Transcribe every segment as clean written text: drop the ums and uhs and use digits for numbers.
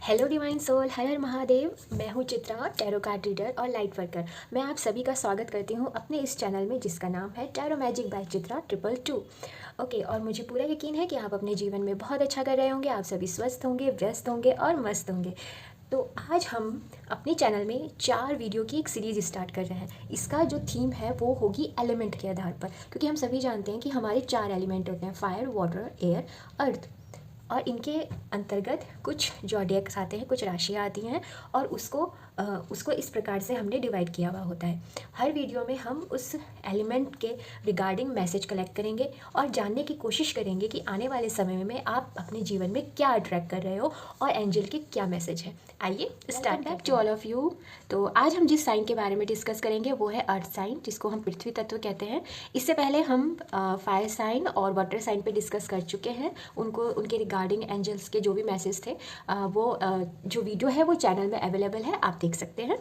Hello divine soul, हर हर महादेव। मैं हूँ Chitra, tarot card reader और लाइट वर्कर। मैं आप सभी का स्वागत करती हूँ अपने इस चैनल में जिसका नाम है tarot magic by Chitra 222। Okay, और मुझे पूरा यकीन है कि आप अपने जीवन में बहुत अच्छा कर रहे होंगे। आप सभी स्वस्थ होंगे, व्यस्त होंगे और मस्त होंगे। तो आज हम अपने चैनल में 4 वीडियो की एक सीरीज़ स्टार्ट कर रहे हैं। इसका जो थीम है वो होगी एलिमेंट के आधार पर, क्योंकि हम सभी जानते हैं कि हमारे 4 एलिमेंट होते हैं: फायर, वाटर, एयर, अर्थ। और इनके अंतर्गत कुछ जॉडियक्स आते हैं, कुछ राशियाँ आती हैं और उसको इस प्रकार से हमने डिवाइड किया हुआ होता है। हर वीडियो में हम उस एलिमेंट के रिगार्डिंग मैसेज कलेक्ट करेंगे और जानने की कोशिश करेंगे कि आने वाले समय में आप अपने जीवन में क्या अट्रैक्ट कर रहे हो और एंजल के क्या मैसेज है। आइए start back to all of you. तो आज हम जिस साइन के बारे में डिस्कस करेंगे वो है अर्थ साइन, जिसको हम पृथ्वी तत्व कहते हैं। इससे पहले हम फायर साइन और वाटर साइन पे डिस्कस कर चुके हैं। उनके रिगार्डिंग एंजल्स के जो भी मैसेज थे जो वीडियो है वो चैनल में अवेलेबल है, आप देख सकते हैं।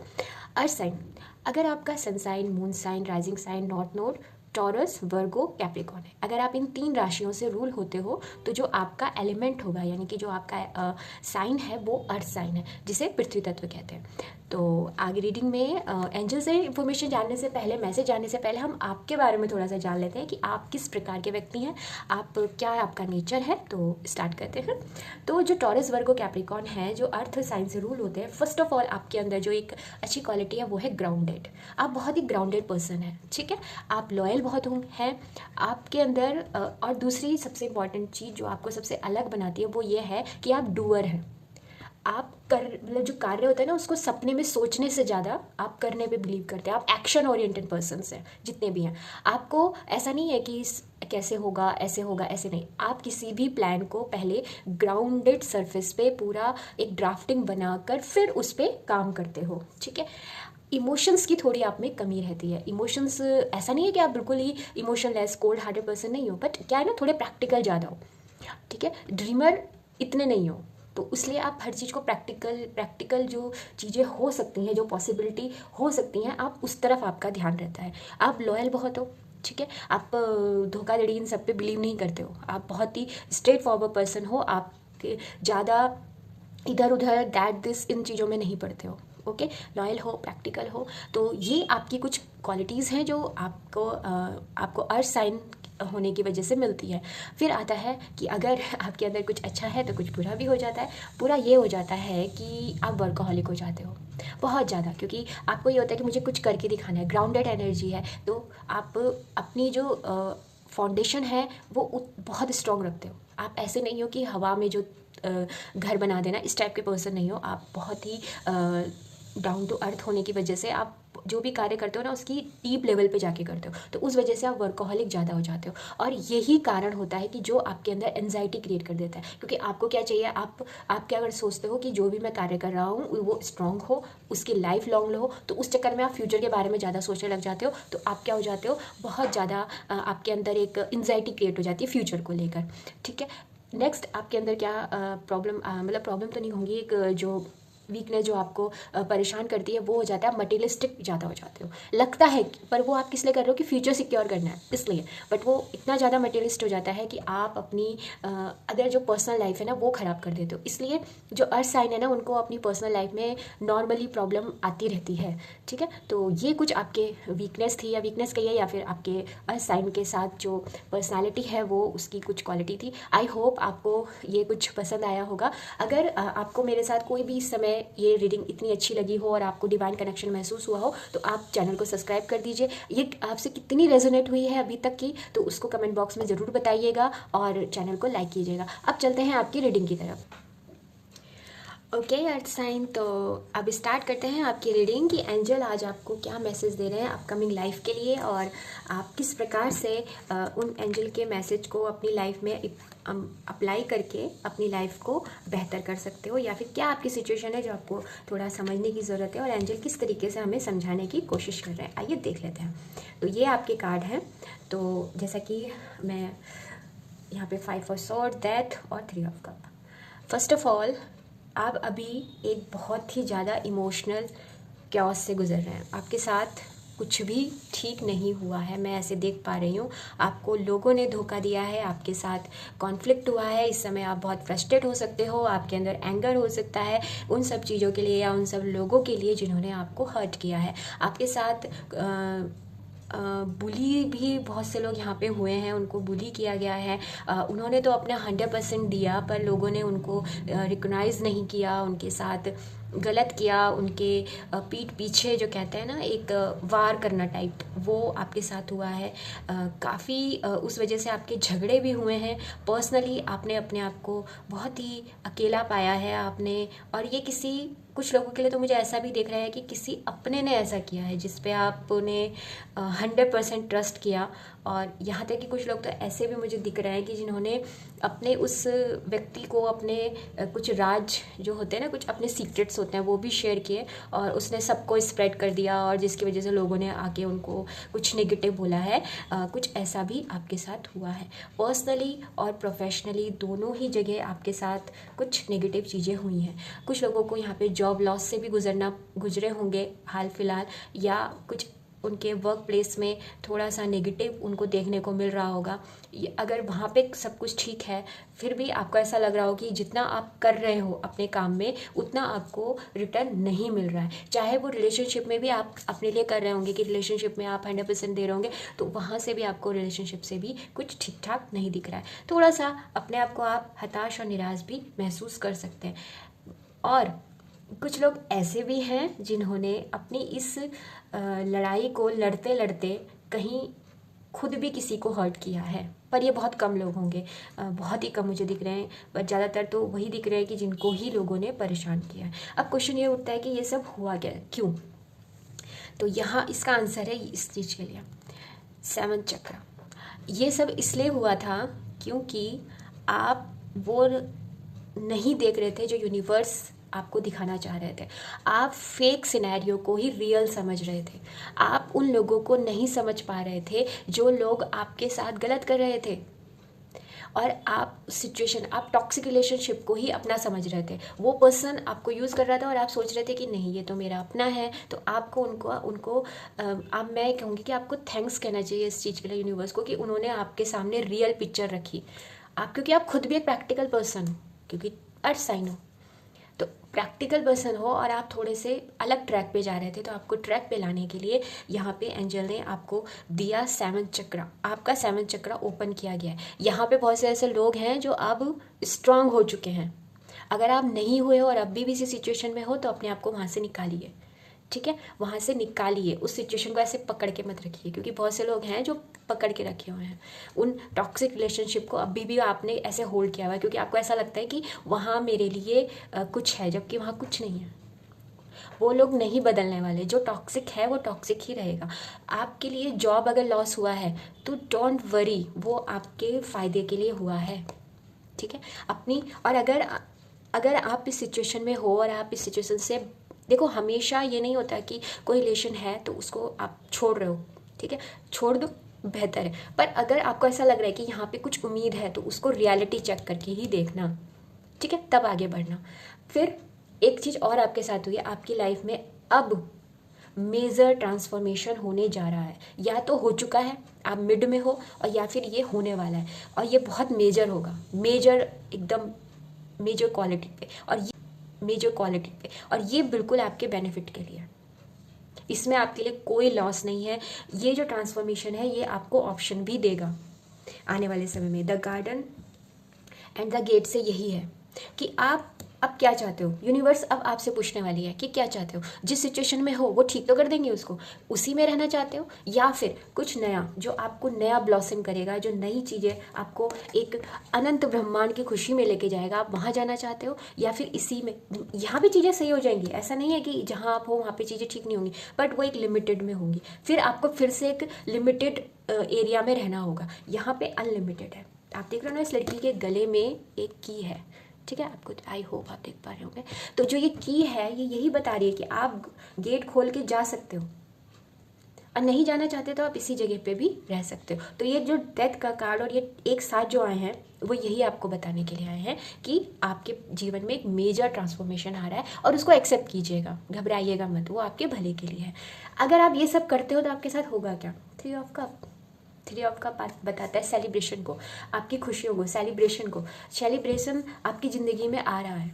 अर्थ साइन, अगर आपका sun sign, moon sign, rising sign, north node, Taurus, Virgo, Capricorn है, अगर आप इन 3 राशियों से रूल होते हो तो जो आपका एलिमेंट होगा, यानी कि जो आपका साइन है वो अर्थ साइन है, जिसे पृथ्वी तत्व कहते हैं। तो आगे रीडिंग में एंजल से इन्फॉर्मेशन जानने से पहले, मैसेज जानने से पहले हम आपके बारे में थोड़ा सा जान लेते हैं कि आप किस प्रकार के व्यक्ति हैं, आप क्या आपका नेचर है। तो स्टार्ट करते हैं। तो जो टॉरस, वर्गो, कैप्रिकॉन है, जो अर्थ साइन से रूल होते हैं, फर्स्ट ऑफ ऑल आपके अंदर जो एक अच्छी क्वालिटी है वो है ग्राउंडेड। आप बहुत ही ग्राउंडेड पर्सन है, ठीक है। आप लॉयल बहुत हैं आपके अंदर। और दूसरी सबसे इंपॉर्टेंट चीज़ जो आपको सबसे अलग बनाती है वो ये है कि आप डूअर हैं। आप मतलब जो कार्य होता है ना, उसको सपने में सोचने से ज़्यादा आप करने पे बिलीव करते हैं। आप एक्शन ओरिएंटेड पर्सन्स हैं जितने भी हैं। आपको ऐसा नहीं है कि कैसे होगा, ऐसे होगा, ऐसे नहीं। आप किसी भी प्लान को पहले ग्राउंडेड सरफेस पे पूरा एक ड्राफ्टिंग बनाकर फिर उस पर काम करते हो, ठीक है। इमोशंस की थोड़ी आप में कमी रहती है। इमोशंस, ऐसा नहीं है कि आप बिल्कुल ही इमोशनलेस, कोल्ड हार्टेड पर्सन नहीं हो, बट क्या है ना, थोड़े प्रैक्टिकल ज़्यादा हो, ठीक है। ड्रीमर इतने नहीं हो, तो इसलिए आप हर चीज़ को प्रैक्टिकल जो चीज़ें हो सकती हैं, जो पॉसिबिलिटी हो सकती हैं, आप उस तरफ आपका ध्यान रहता है। आप लॉयल बहुत हो, ठीक है। आप धोखाधड़ी इन सब पे बिलीव नहीं करते हो। आप बहुत ही स्ट्रेट फॉरवर्ड पर्सन हो। आप ज़्यादा इधर उधर दैट दिस इन चीज़ों में नहीं पड़ते हो, ओके। लॉयल हो, प्रैक्टिकल हो। तो ये आपकी कुछ क्वालिटीज़ हैं जो आपको अर्थ साइन होने की वजह से मिलती है। फिर आता है कि अगर आपके अंदर कुछ अच्छा है तो कुछ बुरा भी हो जाता है। बुरा ये हो जाता है कि आप वर्कहॉलिक हो जाते हो बहुत ज़्यादा, क्योंकि आपको ये होता है कि मुझे कुछ करके दिखाना है। ग्राउंडेड एनर्जी है तो आप अपनी जो फाउंडेशन है वो बहुत स्ट्रॉन्ग रखते हो। आप ऐसे नहीं हो कि हवा में जो घर बना देना, इस टाइप के पर्सन नहीं हो। आप बहुत ही डाउन टू अर्थ होने की वजह से आप जो भी कार्य करते हो ना, उसकी डीप लेवल पे जाके करते हो, तो उस वजह से आप वर्कहॉलिक ज़्यादा हो जाते हो। और यही कारण होता है कि जो आपके अंदर एंजाइटी क्रिएट कर देता है, क्योंकि आपको क्या चाहिए, आप क्या अगर सोचते हो कि जो भी मैं कार्य कर रहा हूँ वो स्ट्रांग हो, उसकी लाइफ लॉन्ग हो, तो उस चक्कर में आप फ्यूचर के बारे में ज़्यादा सोचने लग जाते हो। तो आप क्या हो जाते हो, बहुत ज़्यादा आपके अंदर एक एंजाइटी क्रिएट हो जाती है फ्यूचर को लेकर, ठीक है। नेक्स्ट आपके अंदर क्या प्रॉब्लम, मतलब प्रॉब्लम तो नहीं होंगी, एक जो वीकनेस जो आपको परेशान करती है वो हो जाता है मटेरियलिस्टिक ज़्यादा हो जाते हो। लगता है पर वो आप किस लिए कर रहे हो कि फ्यूचर सिक्योर करना है इसलिए, बट वो इतना ज़्यादा मटेरियलिस्ट हो जाता है कि आप अपनी अदर जो पर्सनल लाइफ है ना वो ख़राब कर देते हो। इसलिए जो अर्थ साइन है ना, उनको अपनी पर्सनल लाइफ में नॉर्मली प्रॉब्लम आती रहती है, ठीक है। तो ये कुछ आपके वीकनेस थी, या वीकनेस कहिए, या फिर आपके अर्थ साइन के साथ जो पर्सनैलिटी है वो उसकी कुछ क्वालिटी थी। आई होप आपको ये कुछ पसंद आया होगा। अगर आपको मेरे साथ कोई भी इस समय ये रीडिंग इतनी अच्छी लगी हो और आपको डिवाइन कनेक्शन महसूस हुआ हो तो आप चैनल को सब्सक्राइब कर दीजिए। ये आपसे कितनी रेजोनेट हुई है अभी तक की, तो उसको कमेंट बॉक्स में ज़रूर बताइएगा और चैनल को लाइक कीजिएगा। अब चलते हैं आपकी रीडिंग की तरफ। ओके अर्थ साइन, तो अब स्टार्ट करते हैं आपकी रीडिंग कि एंजल आज आपको क्या मैसेज दे रहे हैं अपकमिंग लाइफ के लिए, और आप किस प्रकार से उन एंजल के मैसेज को अपनी लाइफ में अप्लाई करके अपनी लाइफ को बेहतर कर सकते हो, या फिर क्या आपकी सिचुएशन है जो आपको थोड़ा समझने की ज़रूरत है और एंजल किस तरीके से हमें समझाने की कोशिश कर रहे हैं। आइए देख लेते हैं। तो ये आपके कार्ड हैं। तो जैसा कि मैं यहाँ पे 5 ऑफ स्वॉर्ड, डेथ और 3 of cup. First of all, आप अभी एक बहुत ही ज़्यादा इमोशनल क्योस से गुजर रहे हैं। आपके साथ कुछ भी ठीक नहीं हुआ है, मैं ऐसे देख पा रही हूँ। आपको लोगों ने धोखा दिया है, आपके साथ कॉन्फ्लिक्ट हुआ है, इस समय आप बहुत फ्रस्ट्रेट हो सकते हो, आपके अंदर एंगर हो सकता है उन सब चीज़ों के लिए या उन सब लोगों के लिए जिन्होंने आपको हर्ट किया है। आपके साथ बुली भी बहुत से लोग यहाँ पे हुए हैं, उनको बुली किया गया है। उन्होंने तो अपना 100% दिया, पर लोगों ने उनको रिकॉग्नाइज नहीं किया, उनके साथ गलत किया, उनके पीठ पीछे जो कहते हैं ना एक वार करना टाइप, वो आपके साथ हुआ है। काफ़ी उस वजह से आपके झगड़े भी हुए हैं। पर्सनली आपने अपने आप को बहुत ही अकेला पाया है आपने, और ये कुछ लोगों के लिए तो मुझे ऐसा भी दिख रहा है कि किसी अपने ने ऐसा किया है जिस पे आपने 100% ट्रस्ट किया। और यहाँ तक कि कुछ लोग तो ऐसे भी मुझे दिख रहे हैं कि जिन्होंने अपने उस व्यक्ति को अपने कुछ राज जो होते हैं ना, कुछ अपने सीक्रेट्स होते हैं, वो भी शेयर किए और उसने सबको स्प्रेड कर दिया, और जिसकी वजह से लोगों ने आके उनको कुछ नेगेटिव बोला है। कुछ ऐसा भी आपके साथ हुआ है। पर्सनली और प्रोफेशनली दोनों ही जगह आपके साथ कुछ नेगेटिव चीज़ें हुई हैं। कुछ लोगों को यहाँ पे जॉब लॉस से भी गुजरे होंगे हाल फिलहाल, या कुछ उनके वर्क प्लेस में थोड़ा सा नेगेटिव उनको देखने को मिल रहा होगा। अगर वहाँ पे सब कुछ ठीक है, फिर भी आपको ऐसा लग रहा हो कि जितना आप कर रहे हो अपने काम में उतना आपको रिटर्न नहीं मिल रहा है। चाहे वो रिलेशनशिप में भी आप अपने लिए कर रहे होंगे कि रिलेशनशिप में आप 100% दे रहे होंगे, तो वहाँ से भी आपको रिलेशनशिप से भी कुछ ठीक ठाक नहीं दिख रहा है। थोड़ा सा अपने आप को आप हताश और निराश भी महसूस कर सकते हैं। और कुछ लोग ऐसे भी हैं जिन्होंने अपनी इस लड़ाई को लड़ते लड़ते कहीं खुद भी किसी को हर्ट किया है, पर ये बहुत कम लोग होंगे, बहुत ही कम मुझे दिख रहे हैं, पर ज़्यादातर तो वही दिख रहे हैं कि जिनको ही लोगों ने परेशान किया है। अब क्वेश्चन ये उठता है कि ये सब हुआ क्या, क्यों? तो यहाँ इसका आंसर है इस चीज़ के लिए, 7 चक्र। ये सब इसलिए हुआ था क्योंकि आप वो नहीं देख रहे थे जो यूनिवर्स आपको दिखाना चाह रहे थे। आप फेक सिनेरियो को ही रियल समझ रहे थे। आप उन लोगों को नहीं समझ पा रहे थे जो लोग आपके साथ गलत कर रहे थे, और आप टॉक्सिक रिलेशनशिप को ही अपना समझ रहे थे। वो पर्सन आपको यूज़ कर रहा था और आप सोच रहे थे कि नहीं ये तो मेरा अपना है। तो आपको उनको अब मैं कहूँगी कि आपको थैंक्स कहना चाहिए इस चीज़ के लिए यूनिवर्स को, कि उन्होंने आपके सामने रियल पिक्चर रखी। क्योंकि आप खुद भी एक प्रैक्टिकल पर्सन हो, क्योंकि अर्थ साइन हो, तो प्रैक्टिकल पर्सन हो और आप थोड़े से अलग ट्रैक पे जा रहे थे, तो आपको ट्रैक पे लाने के लिए यहाँ पे एंजल ने आपको दिया 7 चक्र। आपका 7 चक्र ओपन किया गया है। यहाँ पे बहुत से ऐसे लोग हैं जो अब स्ट्रांग हो चुके हैं। अगर आप नहीं हुए हो और अब भी इसी सिचुएशन में हो, तो अपने आप को वहाँ से निकालिए, ठीक है? वहाँ से निकालिए, उस सिचुएशन को ऐसे पकड़ के मत रखिए, क्योंकि बहुत से लोग हैं जो पकड़ के रखे हुए हैं उन टॉक्सिक रिलेशनशिप को। अभी भी आपने ऐसे होल्ड किया हुआ है क्योंकि आपको ऐसा लगता है कि वहाँ मेरे लिए कुछ है, जबकि वहाँ कुछ नहीं है। वो लोग नहीं बदलने वाले। जो टॉक्सिक है वो टॉक्सिक ही रहेगा। आपके लिए जॉब अगर लॉस हुआ है तो डोंट वरी, वो आपके फ़ायदे के लिए हुआ है, ठीक है? और अगर आप इस सिचुएशन में हो और आप इस सिचुएशन से देखो, हमेशा ये नहीं होता कि कोई रिलेशन है तो उसको आप छोड़ रहे हो, ठीक है? छोड़ दो, बेहतर है। पर अगर आपको ऐसा लग रहा है कि यहाँ पे कुछ उम्मीद है, तो उसको रियलिटी चेक करके ही देखना, ठीक है? तब आगे बढ़ना। फिर एक चीज़ और आपके साथ हुई है, आपकी लाइफ में अब मेजर ट्रांसफॉर्मेशन होने जा रहा है। या तो हो चुका है, आप मिड में हो, और या फिर ये होने वाला है, और ये बहुत मेजर होगा, एकदम मेजर क्वालिटी पे, और ये बिल्कुल आपके बेनिफिट के लिए। इसमें आपके लिए कोई लॉस नहीं है। ये जो ट्रांसफॉर्मेशन है ये आपको ऑप्शन भी देगा आने वाले समय में। The garden and the gate से यही है कि आप अब क्या चाहते हो। यूनिवर्स अब आपसे पूछने वाली है कि क्या चाहते हो। जिस सिचुएशन में हो वो ठीक तो कर देंगे उसको, उसी में रहना चाहते हो, या फिर कुछ नया जो आपको नया ब्लॉसम करेगा, जो नई चीज़ें आपको एक अनंत ब्रह्मांड की खुशी में लेके जाएगा, आप वहाँ जाना चाहते हो, या फिर इसी में। यहाँ भी चीज़ें सही हो जाएंगी, ऐसा नहीं है कि जहाँ आप हो वहाँ पे चीज़ें ठीक नहीं होंगी, बट वो एक लिमिटेड में होंगी। फिर आपको फिर से एक लिमिटेड एरिया में रहना होगा। यहाँ पे अनलिमिटेड है। आप देख रहे हो ना, इस लड़की के गले में एक की है, ठीक है? आपको आई होप आप देख पा रहे होंगे। तो जो ये की है ये यही बता रही है कि आप गेट खोल के जा सकते हो, और नहीं जाना चाहते तो आप इसी जगह पे भी रह सकते हो। तो ये जो डेथ का कार्ड और ये एक साथ जो आए हैं वो यही आपको बताने के लिए आए हैं कि आपके जीवन में एक मेजर ट्रांसफॉर्मेशन आ रहा है और उसको एक्सेप्ट कीजिएगा, घबराइएगा मत, वो आपके भले के लिए है। अगर आप ये सब करते हो तो आपके साथ होगा क्या? थ्री ऑफ कप बताता है सेलिब्रेशन को, आपकी खुशियों को, सेलिब्रेशन आपकी ज़िंदगी में आ रहा है,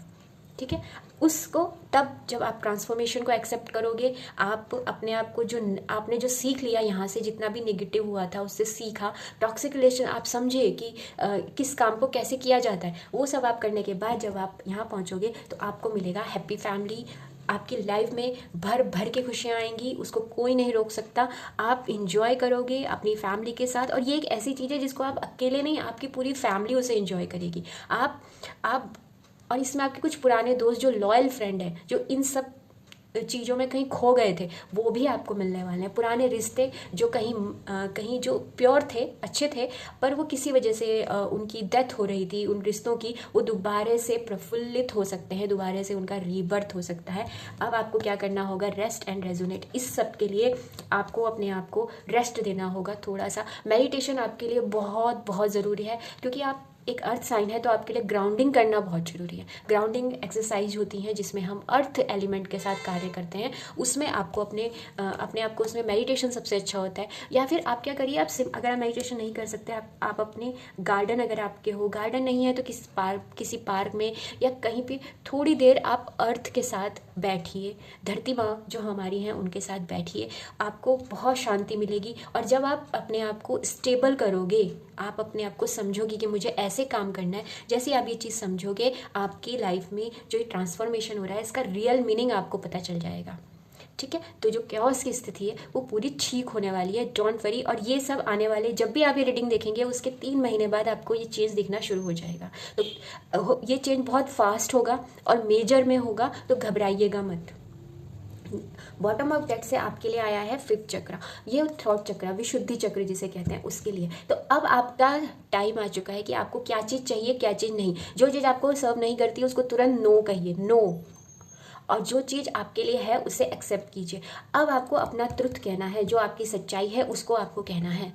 ठीक है। उसको तब जब आप ट्रांसफॉर्मेशन को एक्सेप्ट करोगे, आप अपने आप को जो आपने जो सीख लिया यहाँ से, जितना भी नेगेटिव हुआ था उससे सीखा, टॉक्सिक रिलेशन आप समझे कि किस काम को कैसे किया जाता है, वो सब आप करने के बाद जब आप यहाँ पहुँचोगे तो आपको मिलेगा हैप्पी फैमिली। आपकी लाइफ में भर भर के खुशियाँ आएंगी, उसको कोई नहीं रोक सकता। आप इंजॉय करोगे अपनी फैमिली के साथ, और ये एक ऐसी चीज़ है जिसको आप अकेले नहीं, आपकी पूरी फैमिली उसे इंजॉय करेगी। आप और इसमें आपके कुछ पुराने दोस्त जो लॉयल फ्रेंड हैं, जो इन सब चीज़ों में कहीं खो गए थे, वो भी आपको मिलने वाले हैं। पुराने रिश्ते जो कहीं जो प्योर थे, अच्छे थे, पर वो किसी वजह से उनकी डेथ हो रही थी, उन रिश्तों की, वो दोबारा से प्रफुल्लित हो सकते हैं, दोबारा से उनका रीबर्थ हो सकता है। अब आपको क्या करना होगा? Rest and resonate. इस सब के लिए आपको अपने आप को रेस्ट देना होगा। थोड़ा सा मेडिटेशन आपके लिए बहुत बहुत ज़रूरी है, क्योंकि आप एक अर्थ साइन है तो आपके लिए ग्राउंडिंग करना बहुत ज़रूरी है। ग्राउंडिंग एक्सरसाइज होती हैं जिसमें हम अर्थ एलिमेंट के साथ कार्य करते हैं, उसमें आपको अपने आप को, उसमें मेडिटेशन सबसे अच्छा होता है। या फिर आप क्या करिए, अगर आप मेडिटेशन नहीं कर सकते, आप अपने गार्डन, अगर आपके हो, गार्डन नहीं है तो किसी पार्क में या कहीं पे थोड़ी देर आप अर्थ के साथ बैठिए, धरती माँ जो हमारी हैं उनके साथ बैठिए, आपको बहुत शांति मिलेगी। और जब आप अपने आप को स्टेबल करोगे, आप अपने आप को समझोगे कि मुझे ऐसे काम करना है, जैसे आप ये चीज़ समझोगे, आपकी लाइफ में जो ये ट्रांसफॉर्मेशन हो रहा है इसका रियल मीनिंग आपको पता चल जाएगा, ठीक है। तो जो कैओस की स्थिति है वो पूरी ठीक होने वाली है, डोंट वरी। और ये सब आने वाले, जब भी आप ये रीडिंग देखेंगे उसके 3 महीने बाद आपको ये चेंज दिखना शुरू हो जाएगा। तो ये चेंज बहुत फास्ट होगा और मेजर में होगा, तो घबराइएगा मत। बॉटम ऑफ डेक से आपके लिए आया है 5th चक्र, ये थॉट चक्र, विशुद्धि चक्र जिसे कहते हैं, उसके लिए। तो अब आपका टाइम आ चुका है कि आपको क्या चीज़ चाहिए, क्या चीज़ नहीं। जो चीज़ आपको सर्व नहीं करती उसको तुरंत नो कहिए, नो। और जो चीज़ आपके लिए है उसे एक्सेप्ट कीजिए। अब आपको अपना ट्रुथ कहना है, जो आपकी सच्चाई है उसको आपको कहना है,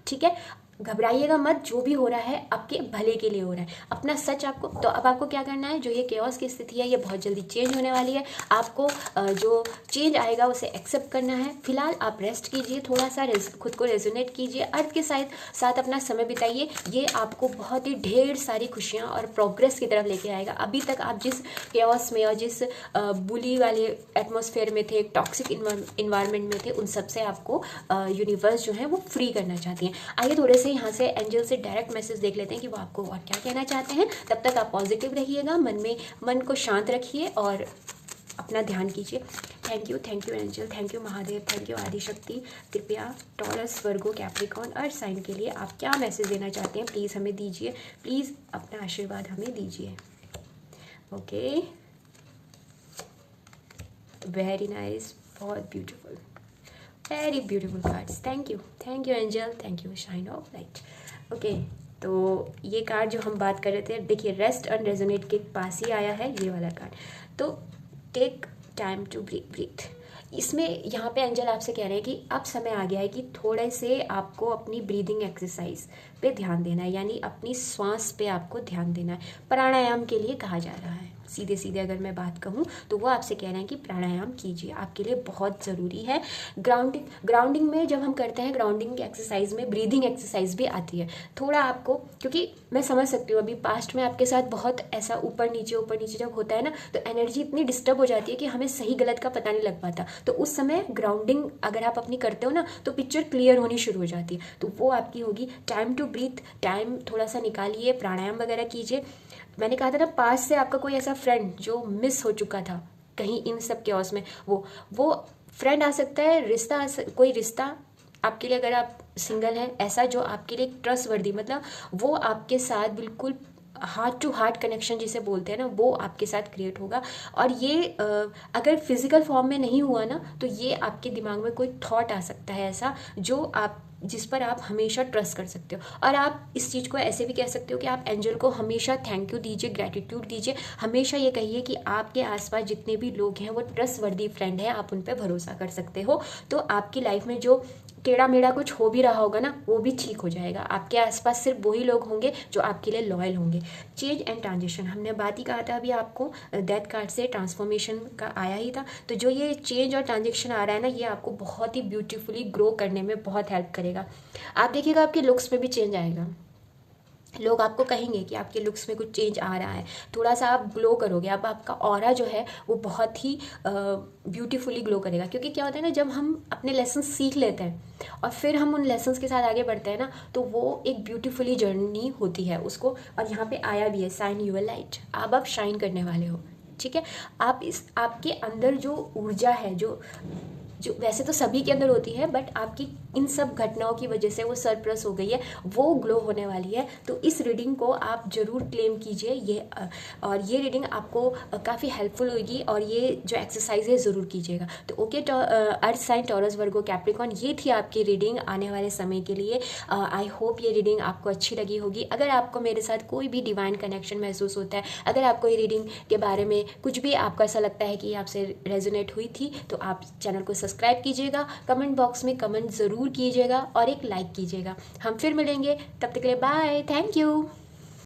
ठीक है। घबराइएगा मत, जो भी हो रहा है आपके भले के लिए हो रहा है, अपना सच आपको। तो अब आपको क्या करना है, जो ये केओस की स्थिति है ये बहुत जल्दी चेंज होने वाली है, आपको जो चेंज आएगा उसे एक्सेप्ट करना है। फिलहाल आप रेस्ट कीजिए, थोड़ा सा खुद को रेजोनेट कीजिए, अर्थ के साथ अपना समय बिताइए। ये आपको बहुत ही ढेर सारी खुशियाँ और प्रोग्रेस की तरफ लेके आएगा। अभी तक आप जिस केओस में और जिस बुली वाले एटमॉस्फेयर में थे, टॉक्सिक इन्वायरमेंट में थे, उन सब से आपको यूनिवर्स जो है वो फ्री करना चाहती हैं। आइए थोड़े से यहाँ से एंजल से डायरेक्ट मैसेज देख लेते हैं कि वो आपको और क्या कहना चाहते हैं। तब तक आप पॉजिटिव रहिएगा, मन को शांत रखिए और अपना ध्यान कीजिए। Thank you angel, thank you Mahadev, thank you Adishakti. कृपया टॉरस, वर्गो, कैप्रिकॉर्न, अर्थ साइन के लिए आप क्या मैसेज देना चाहते हैं प्लीज़ हमें दीजिए, प्लीज़ अपना आशीर्वाद हमें दीजिए। ओके, वेरी नाइस, बहुत beautiful, very beautiful cards. Thank you angel, thank you shine of light. Okay, तो ये कार्ड जो हम बात कर रहे थे, देखिए रेस्ट एंड रेजोनेट के पास ही आया है ये वाला कार्ड। तो टेक टाइम टू ब्रीथ। इसमें यहाँ पे एंजल आपसे कह रहे हैं कि अब समय आ गया है कि थोड़े से आपको अपनी ब्रीदिंग एक्सरसाइज पे ध्यान देना है, यानी अपनी श्वास पे आपको ध्यान देना है। प्राणायाम के लिए कहा जा रहा है, सीधे सीधे अगर मैं बात कहूँ तो वो आपसे कह रहे हैं कि प्राणायाम कीजिए, आपके लिए बहुत ज़रूरी है। ग्राउंडिंग में जब हम करते हैं, ग्राउंडिंग की एक्सरसाइज में ब्रीदिंग एक्सरसाइज भी आती है। थोड़ा आपको, क्योंकि मैं समझ सकती हूँ अभी पास्ट में आपके साथ बहुत ऐसा ऊपर नीचे जब होता है ना, तो एनर्जी इतनी डिस्टर्ब हो जाती है कि हमें सही गलत का पता नहीं लग पाता। तो उस समय ग्राउंडिंग अगर आप अपनी करते हो ना, तो पिक्चर क्लियर होनी शुरू हो जाती है। तो वो आपकी होगी टाइम टू ब्रीथ, टाइम थोड़ा सा निकालिए, प्राणायाम वगैरह कीजिए। मैंने कहा था ना, पास से आपका कोई ऐसा फ्रेंड जो मिस हो चुका था कहीं इन सब केओस में, वो फ्रेंड आ सकता है, कोई रिश्ता आपके लिए, अगर आप सिंगल हैं, ऐसा जो आपके लिए ट्रस्ट वर्दी, मतलब वो आपके साथ बिल्कुल हार्ट टू हार्ट कनेक्शन जिसे बोलते हैं ना, वो आपके साथ क्रिएट होगा। और ये अगर फिजिकल फॉर्म में नहीं हुआ ना, तो ये आपके दिमाग में कोई थॉट आ सकता है ऐसा, जो आप जिस पर आप हमेशा ट्रस्ट कर सकते हो। और आप इस चीज़ को ऐसे भी कह सकते हो कि आप एंजल को हमेशा थैंक यू दीजिए, ग्रैटिट्यूड दीजिए। हमेशा ये कहिए कि आपके आसपास जितने भी लोग हैं वो ट्रस्टवर्दी फ्रेंड है, आप उन पर भरोसा कर सकते हो। तो आपकी लाइफ में जो टेढ़ा मेढ़ा कुछ हो भी रहा होगा ना, वो भी ठीक हो जाएगा। आपके आसपास सिर्फ वही लोग होंगे जो आपके लिए लॉयल होंगे। चेंज एंड ट्रांजिशन, हमने बात ही कहा था अभी आपको, डेथ कार्ड से ट्रांसफॉर्मेशन का आया ही था। तो जो ये चेंज और ट्रांजिशन आ रहा है ना, ये आपको बहुत ही ब्यूटीफुली ग्रो करने में बहुत हेल्प करेगा। आप देखिएगा आपके लुक्स में भी चेंज आएगा। लोग आपको कहेंगे कि आपके लुक्स में कुछ चेंज आ रहा है, थोड़ा सा आप ग्लो करोगे। अब आपका ऑरा जो है वो बहुत ही ब्यूटीफुली ग्लो करेगा। क्योंकि क्या होता है ना, जब हम अपने लेसन सीख लेते हैं और फिर हम उन लेसन्स के साथ आगे बढ़ते हैं ना, तो वो एक ब्यूटीफुली जर्नी होती है उसको। और यहाँ पे आया भी है शाइन यूर लाइट, अब आप शाइन करने वाले हो। ठीक है, आप इस आपके अंदर जो ऊर्जा है, जो जो वैसे तो सभी के अंदर होती है, बट आपकी इन सब घटनाओं की वजह से वो सरप्लस हो गई है, वो ग्लो होने वाली है। तो इस रीडिंग को आप ज़रूर क्लेम कीजिए ये, और ये रीडिंग आपको काफ़ी हेल्पफुल होगी। और ये जो एक्सरसाइज है ज़रूर कीजिएगा। तो ओके, अर्थ साइन, टॉरस, वर्गो, कैप्रिकॉन, ये थी आपकी रीडिंग आने वाले समय के लिए। आई होप ये रीडिंग आपको अच्छी लगी होगी। अगर आपको मेरे साथ कोई भी डिवाइन कनेक्शन महसूस होता है, अगर आपको ये रीडिंग के बारे में कुछ भी आपको ऐसा लगता है कि आपसे रेजोनेट हुई थी, तो आप चैनल को सब्सक्राइब कीजिएगा, कमेंट बॉक्स में कमेंट ज़रूर कीजिएगा और एक लाइक कीजिएगा। हम फिर मिलेंगे, तब तक के लिए बाय, थैंक यू।